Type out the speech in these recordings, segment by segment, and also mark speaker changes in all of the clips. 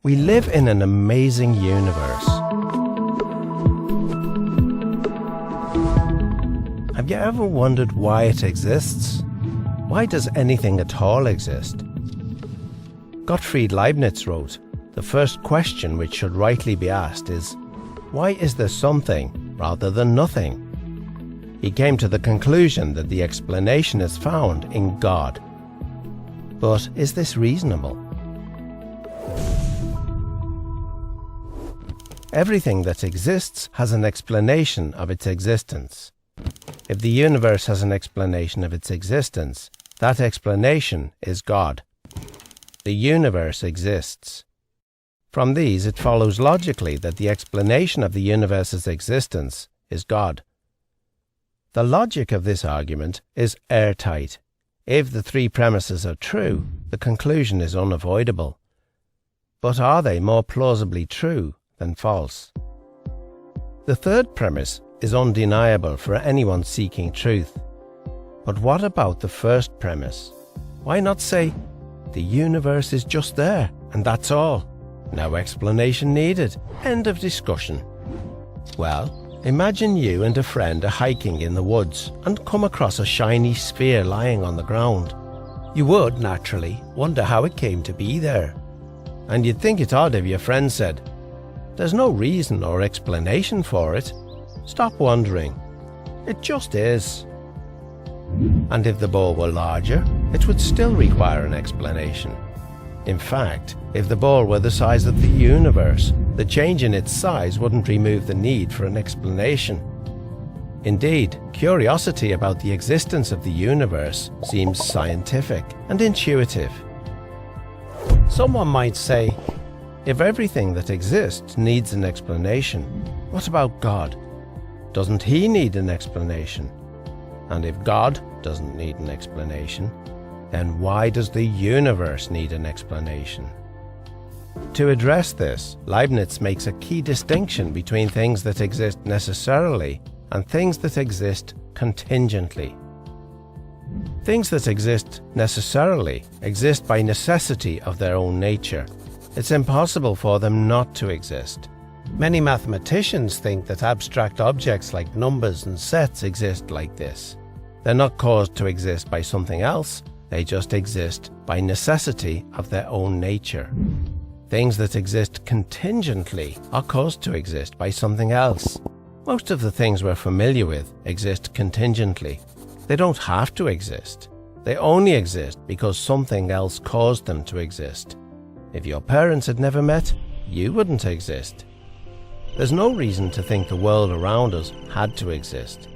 Speaker 1: We live in an amazing universe. Have you ever wondered why it exists? Why does anything at all exist? Gottfried Leibniz wrote, "The first question which should rightly be asked is, why is there something rather than nothing?" He came to the conclusion that the explanation is found in God. But is this reasonable? Everything that exists has an explanation of its existence. If the universe has an explanation of its existence, that explanation is God. The universe exists. From these, it follows logically that the explanation of the universe's existence is God. The logic of this argument is airtight. If the three premises are true, the conclusion is unavoidable. But are they more plausibly true than false? The third premise is undeniable for anyone seeking truth. But what about the first premise? Why not say, the universe is just there, and that's all? No explanation needed. End of discussion. Well, imagine you and a friend are hiking in the woods and come across a shiny sphere lying on the ground. You would, naturally, wonder how it came to be there. And you'd think it odd if your friend said, "There's no reason or explanation for it. Stop wondering. It just is." And if the ball were larger, it would still require an explanation. In fact, if the ball were the size of the universe, the change in its size wouldn't remove the need for an explanation. Indeed, curiosity about the existence of the universe seems scientific and intuitive. Someone might say, if everything that exists needs an explanation, what about God? Doesn't he need an explanation? And if God doesn't need an explanation, then why does the universe need an explanation? To address this, Leibniz makes a key distinction between things that exist necessarily and things that exist contingently. Things that exist necessarily exist by necessity of their own nature. It's impossible for them not to exist. Many mathematicians think that abstract objects like numbers and sets exist like this. They're not caused to exist by something else, they just exist by necessity of their own nature. Things that exist contingently are caused to exist by something else. Most of the things we're familiar with exist contingently. They don't have to exist. They only exist because something else caused them to exist. If your parents had never met, you wouldn't exist. There's no reason to think the world around us had to exist.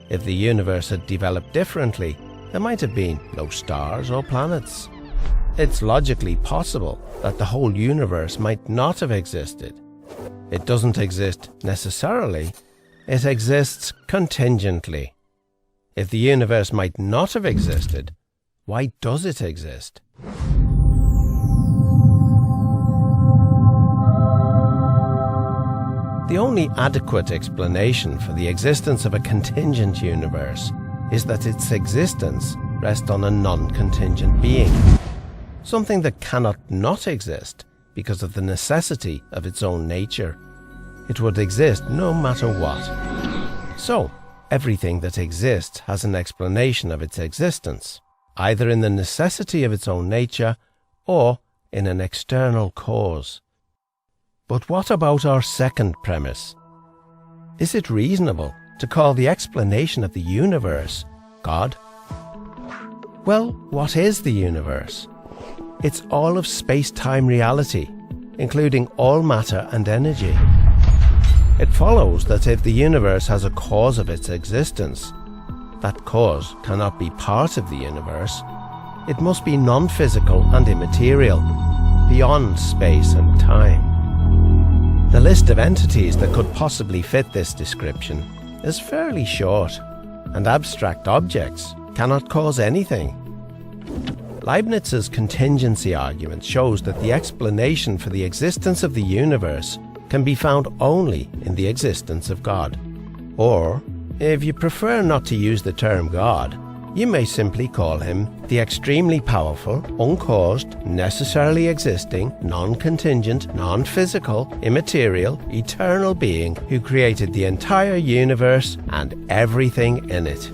Speaker 1: If the universe had developed differently, there might have been no stars or planets. It's logically possible that the whole universe might not have existed. It doesn't exist necessarily, it exists contingently. If the universe might not have existed, why does it exist? The only adequate explanation for the existence of a contingent universe is that its existence rests on a non-contingent being, something that cannot not exist because of the necessity of its own nature. It would exist no matter what. So, everything that exists has an explanation of its existence, either in the necessity of its own nature or in an external cause. But what about our second premise? Is it reasonable to call the explanation of the universe God? Well, what is the universe? It's all of space-time reality, including all matter and energy. It follows that if the universe has a cause of its existence, that cause cannot be part of the universe. It must be non-physical and immaterial, beyond space and time. The list of entities that could possibly fit this description is fairly short, and abstract objects cannot cause anything. Leibniz's contingency argument shows that the explanation for the existence of the universe can be found only in the existence of God. Or, if you prefer not to use the term God, You may simply call him the extremely powerful, uncaused, necessarily existing, non-contingent, non-physical, immaterial, eternal being who created the entire universe and everything in it.